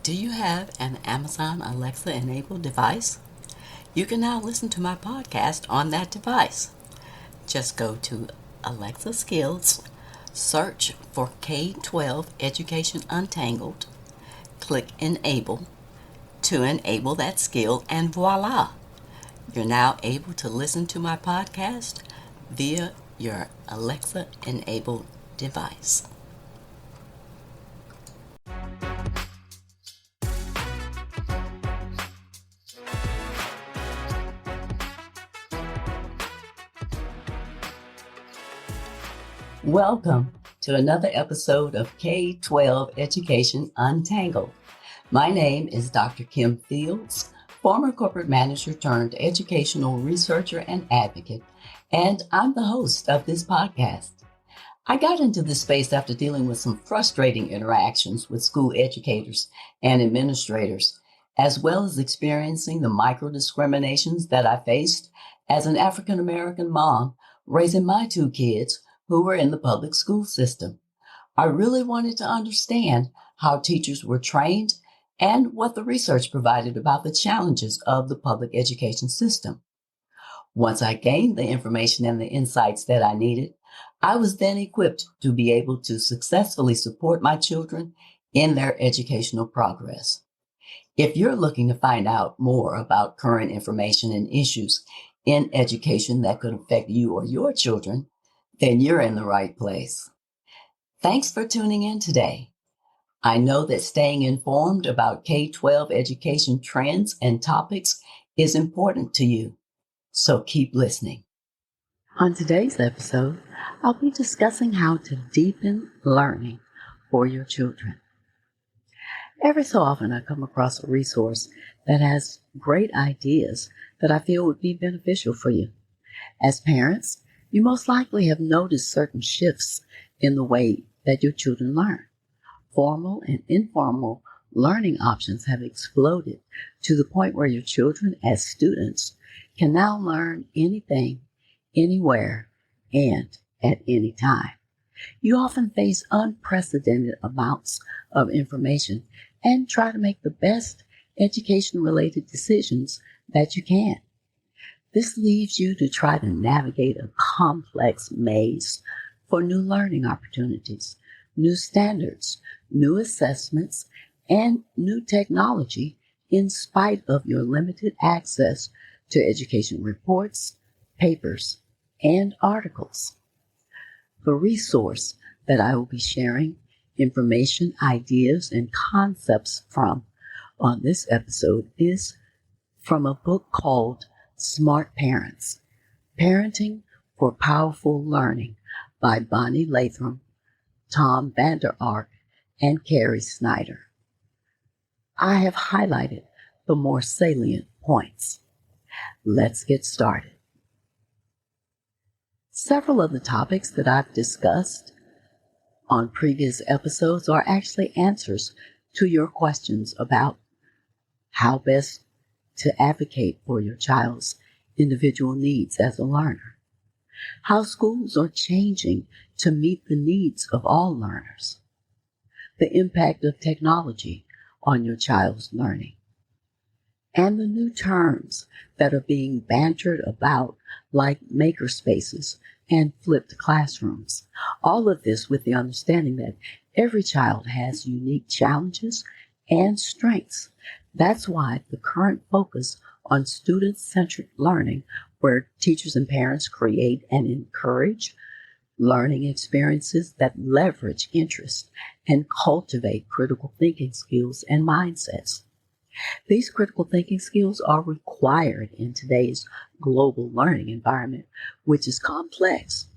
Do you have an Amazon Alexa enabled device? You can now listen to my podcast on that device. Just go to Alexa Skills, search for K-12 Education Untangled, click Enable to enable that skill, and voila! You're now able to listen to my podcast via your Alexa enabled device. Welcome to another episode of K-12 Education Untangled. My name is Dr. Kim Fields, former corporate manager turned educational researcher and advocate, and I'm the host of this podcast. I got into this space after dealing with some frustrating interactions with school educators and administrators, as well as experiencing the micro-discriminations that I faced as an African-American mom raising my two kids who were in the public school system. I really wanted to understand how teachers were trained and what the research provided about the challenges of the public education system. Once I gained the information and the insights that I needed, I was then equipped to be able to successfully support my children in their educational progress. If you're looking to find out more about current information and issues in education that could affect you or your children, then you're in the right place. Thanks for tuning in today. I know that staying informed about K-12 education trends and topics is important to you, so keep listening. On today's episode, I'll be discussing how to deepen learning for your children. Every so often, I come across a resource that has great ideas that I feel would be beneficial for you. As parents, you most likely have noticed certain shifts in the way that your children learn. Formal and informal learning options have exploded to the point where your children as students can now learn anything, anywhere, and at any time. You often face unprecedented amounts of information and try to make the best education-related decisions that you can. This leaves you to try to navigate a complex maze for new learning opportunities, new standards, new assessments, and new technology in spite of your limited access to education reports, papers, and articles. The resource that I will be sharing information, ideas, and concepts from on this episode is from a book called Smart Parents, Parenting for Powerful Learning by Bonnie Latham, Tom Vander Ark, and Carrie Snyder. I have highlighted the more salient points. Let's get started. Several of the topics that I've discussed on previous episodes are actually answers to your questions about how best to advocate for your child's individual needs as a learner, how schools are changing to meet the needs of all learners, the impact of technology on your child's learning, and the new terms that are being bantered about like makerspaces and flipped classrooms. All of this with the understanding that every child has unique challenges and strengths. That's why the current focus on student-centric learning, where teachers and parents create and encourage learning experiences that leverage interest and cultivate critical thinking skills and mindsets. These critical thinking skills are required in today's global learning environment, which is complex,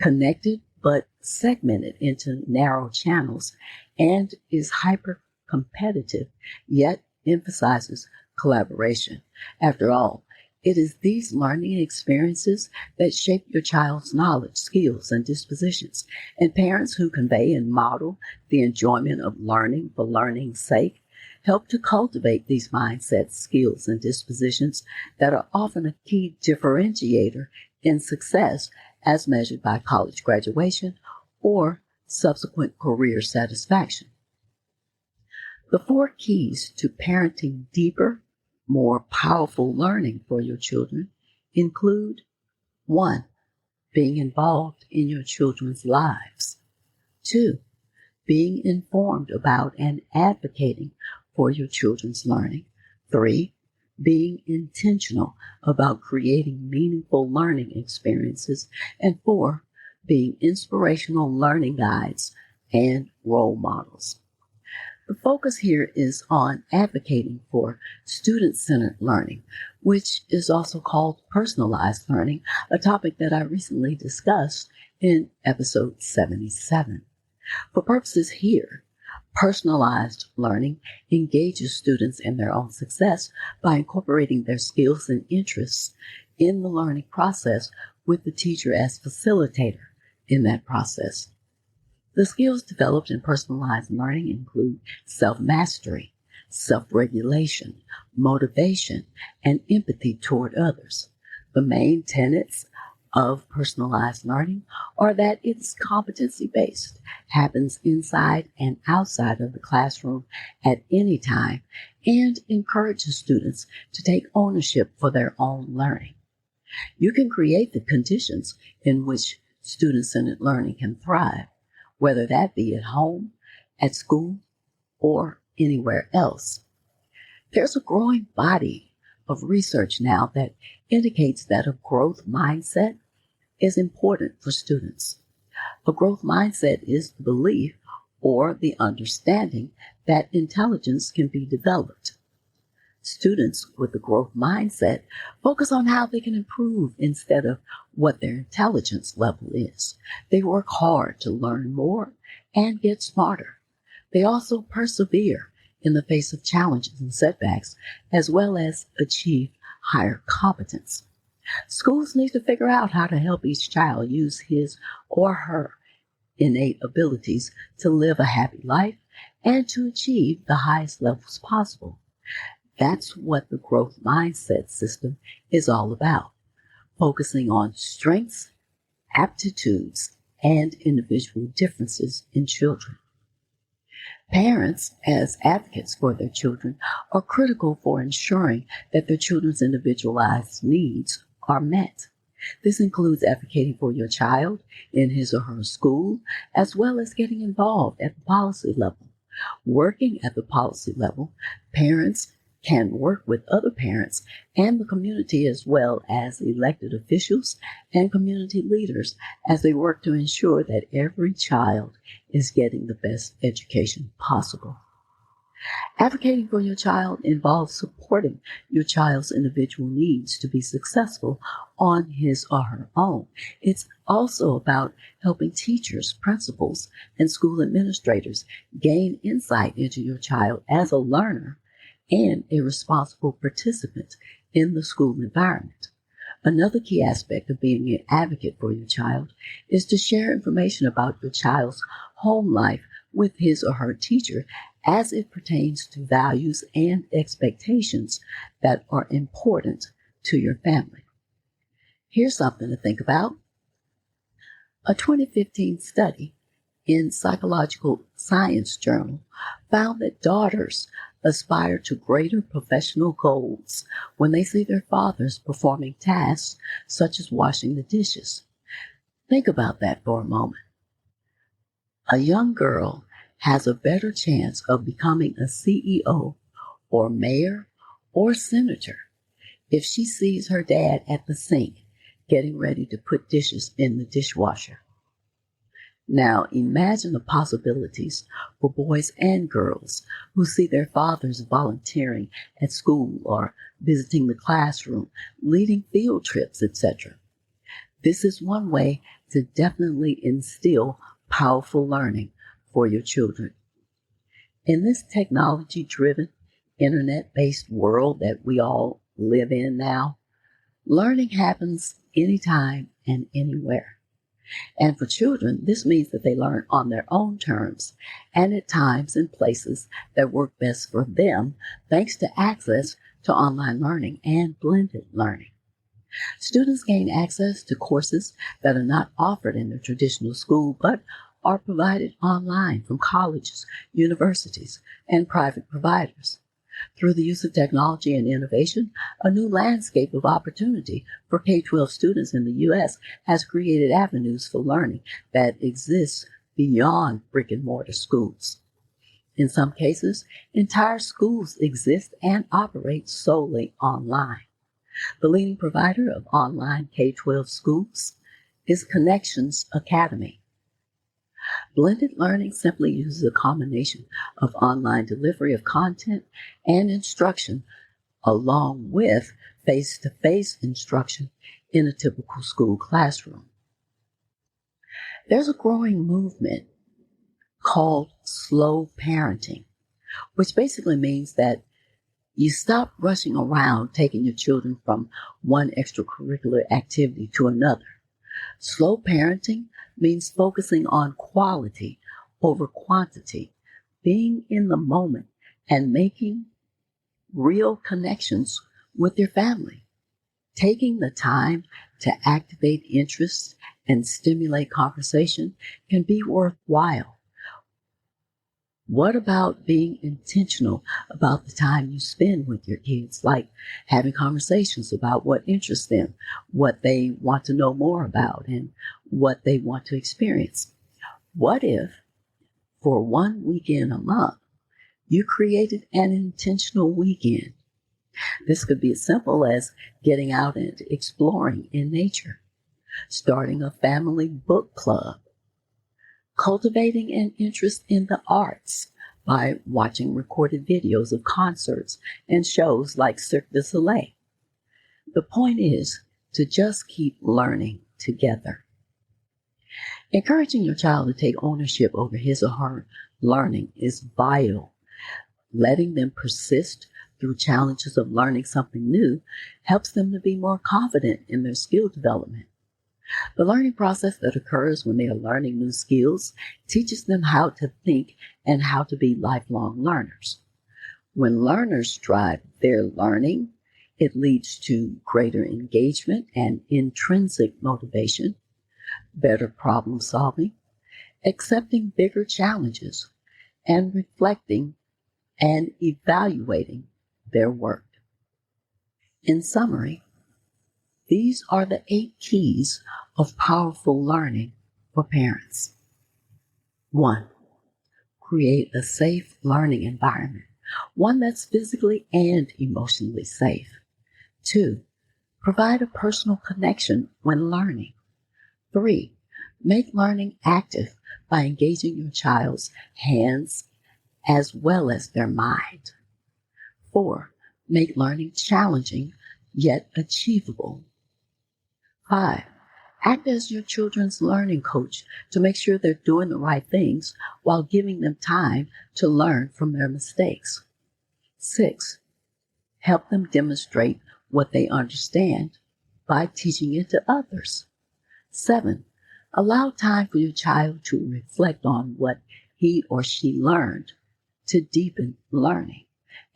connected but segmented into narrow channels, and is hyper-competitive, yet emphasizes collaboration. After all, it is these learning experiences that shape your child's knowledge, skills, and dispositions, and parents who convey and model the enjoyment of learning for learning's sake help to cultivate these mindsets, skills, and dispositions that are often a key differentiator in success as measured by college graduation or subsequent career satisfaction. The 4 keys to parenting deeper, more powerful learning for your children include 1. Being involved in your children's lives. 2. Being informed about and advocating for your children's learning. 3. Being intentional about creating meaningful learning experiences. And 4. Being inspirational learning guides and role models. The focus here is on advocating for student-centered learning, which is also called personalized learning, a topic that I recently discussed in episode 77. For purposes here, personalized learning engages students in their own success by incorporating their skills and interests in the learning process with the teacher as facilitator in that process. The skills developed in personalized learning include self-mastery, self-regulation, motivation, and empathy toward others. The main tenets of personalized learning are that it's competency-based, happens inside and outside of the classroom at any time, and encourages students to take ownership for their own learning. You can create the conditions in which student-centered learning can thrive, whether that be at home, at school, or anywhere else. There's a growing body of research now that indicates that a growth mindset is important for students. A growth mindset is the belief or the understanding that intelligence can be developed. Students with a growth mindset focus on how they can improve instead of what their intelligence level is. They work hard to learn more and get smarter. They also persevere in the face of challenges and setbacks, as well as achieve higher competence. Schools need to figure out how to help each child use his or her innate abilities to live a happy life and to achieve the highest levels possible. That's what the growth mindset system is all about, focusing on strengths, aptitudes, and individual differences in children. Parents, as advocates for their children, are critical for ensuring that their children's individualized needs are met. This includes advocating for your child in his or her school, as well as getting involved at the policy level. Working at the policy level, parents can work with other parents and the community, as well as elected officials and community leaders, as they work to ensure that every child is getting the best education possible. Advocating for your child involves supporting your child's individual needs to be successful on his or her own. It's also about helping teachers, principals, and school administrators gain insight into your child as a learner and a responsible participant in the school environment. Another key aspect of being an advocate for your child is to share information about your child's home life with his or her teacher as it pertains to values and expectations that are important to your family. Here's something to think about. A 2015 study in Psychological Science Journal found that daughters aspire to greater professional goals when they see their fathers performing tasks such as washing the dishes. Think about that for a moment. A young girl has a better chance of becoming a CEO or mayor or senator if she sees her dad at the sink getting ready to put dishes in the dishwasher. Now imagine the possibilities for boys and girls who see their fathers volunteering at school or visiting the classroom, leading field trips, etc. This is one way to definitely instill powerful learning for your children. In this technology-driven, internet-based world that we all live in now, learning happens anytime and anywhere. And for children, this means that they learn on their own terms and at times in places that work best for them, thanks to access to online learning and blended learning. Students gain access to courses that are not offered in the traditional school, but are provided online from colleges, universities, and private providers. Through the use of technology and innovation, a new landscape of opportunity for K-12 students in the U.S. has created avenues for learning that exist beyond brick-and-mortar schools. In some cases, entire schools exist and operate solely online. The leading provider of online K-12 schools is Connections Academy. Blended learning simply uses a combination of online delivery of content and instruction along with face-to-face instruction in a typical school classroom. There's a growing movement called slow parenting, which basically means that you stop rushing around taking your children from one extracurricular activity to another. Slow parenting means focusing on quality over quantity, being in the moment and making real connections with your family. Taking the time to activate interest and stimulate conversation can be worthwhile. What about being intentional about the time you spend with your kids, like having conversations about what interests them, what they want to know more about, and what they want to experience? What if, for one weekend a month, you created an intentional weekend? This could be as simple as getting out and exploring in nature, starting a family book club, cultivating an interest in the arts by watching recorded videos of concerts and shows like Cirque du Soleil. The point is to just keep learning together. Encouraging your child to take ownership over his or her learning is vital. Letting them persist through challenges of learning something new helps them to be more confident in their skill development. The learning process that occurs when they are learning new skills teaches them how to think and how to be lifelong learners. When learners drive their learning, it leads to greater engagement and intrinsic motivation, better problem solving, accepting bigger challenges, and reflecting and evaluating their work. In summary, these are the 8 keys of powerful learning for parents. 1. Create a safe learning environment, one that's physically and emotionally safe. 2. Provide a personal connection when learning. 3. Make learning active by engaging your child's hands as well as their mind. 4. Make learning challenging yet achievable. 5. Act as your children's learning coach to make sure they're doing the right things while giving them time to learn from their mistakes. 6. Help them demonstrate what they understand by teaching it to others. 7. Allow time for your child to reflect on what he or she learned to deepen learning.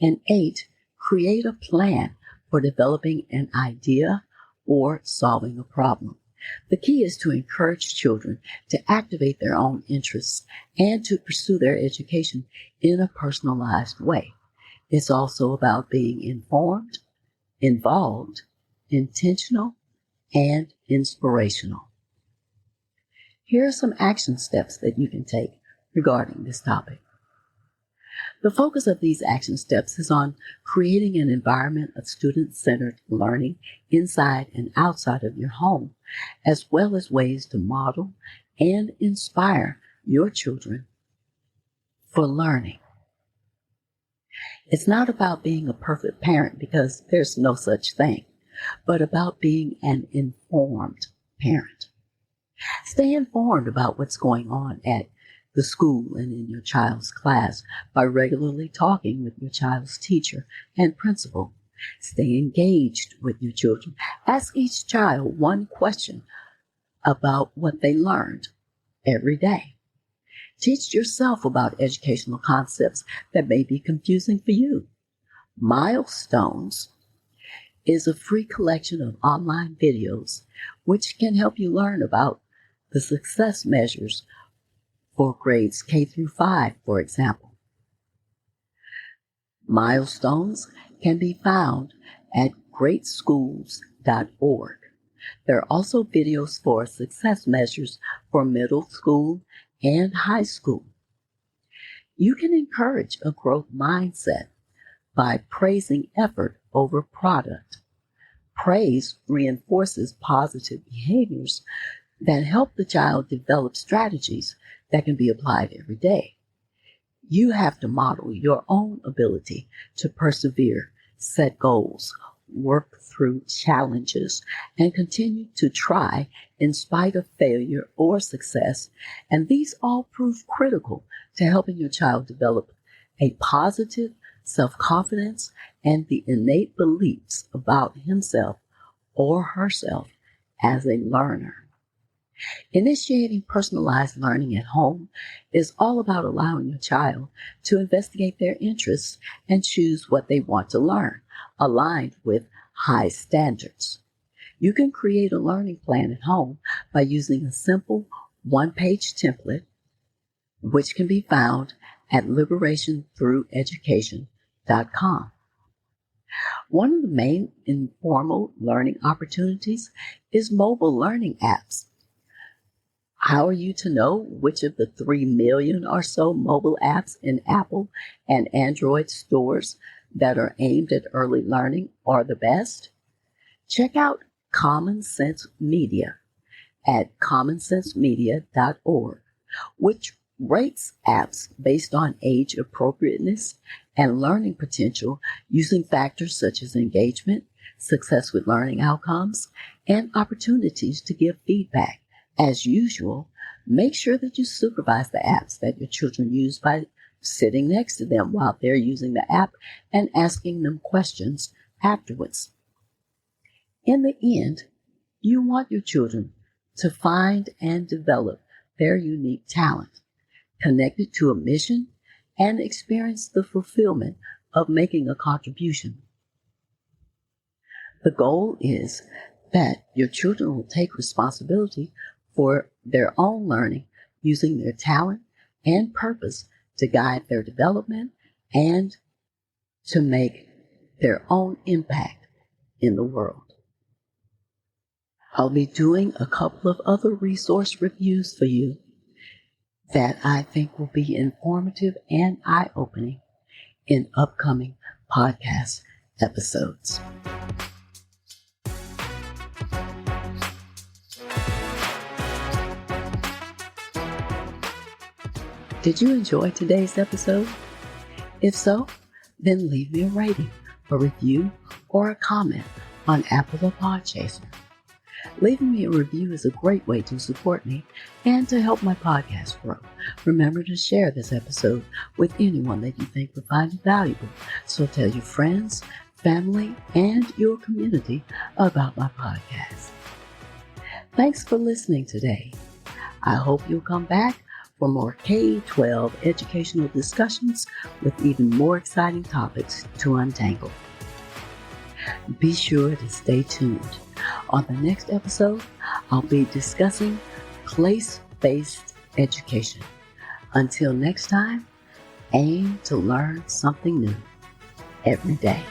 And 8. Create a plan for developing an idea or solving a problem. The key is to encourage children to activate their own interests and to pursue their education in a personalized way. It's also about being informed, involved, intentional, and inspirational. Here are some action steps that you can take regarding this topic. The focus of these action steps is on creating an environment of student-centered learning inside and outside of your home, as well as ways to model and inspire your children for learning. It's not about being a perfect parent, because there's no such thing, but about being an informed parent. Stay informed about what's going on at the school and in your child's class by regularly talking with your child's teacher and principal. Stay engaged with your children. Ask each child one question about what they learned every day. Teach yourself about educational concepts that may be confusing for you. Milestones is a free collection of online videos which can help you learn about the success measures for grades K through 5, for example. Milestones can be found at greatschools.org. There are also videos for success measures for middle school and high school. You can encourage a growth mindset by praising effort over product. Praise reinforces positive behaviors that help the child develop strategies that can be applied every day. You have to model your own ability to persevere, set goals, work through challenges, and continue to try in spite of failure or success. And these all prove critical to helping your child develop a positive self-confidence and the innate beliefs about himself or herself as a learner. Initiating personalized learning at home is all about allowing your child to investigate their interests and choose what they want to learn, aligned with high standards. You can create a learning plan at home by using a simple one-page template, which can be found at liberationthrougheducation.com. One of the main informal learning opportunities is mobile learning apps. How are you to know which of the 3 million or so mobile apps in Apple and Android stores that are aimed at early learning are the best? Check out Common Sense Media at commonsensemedia.org, which rates apps based on age appropriateness and learning potential using factors such as engagement, success with learning outcomes, and opportunities to give feedback. As usual, make sure that you supervise the apps that your children use by sitting next to them while they're using the app and asking them questions afterwards. In the end, you want your children to find and develop their unique talent, connected to a mission, and experience the fulfillment of making a contribution. The goal is that your children will take responsibility for their own learning, using their talent and purpose to guide their development and to make their own impact in the world. I'll be doing a couple of other resource reviews for you that I think will be informative and eye-opening in upcoming podcast episodes. Did you enjoy today's episode? If so, then leave me a rating, a review, or a comment on Apple or Podchaser. Leaving me a review is a great way to support me and to help my podcast grow. Remember to share this episode with anyone that you think would find it valuable. So tell your friends, family, and your community about my podcast. Thanks for listening today. I hope you'll come back for more K-12 educational discussions with even more exciting topics to untangle. Be sure to stay tuned. On the next episode, I'll be discussing place-based education. Until next time, aim to learn something new every day.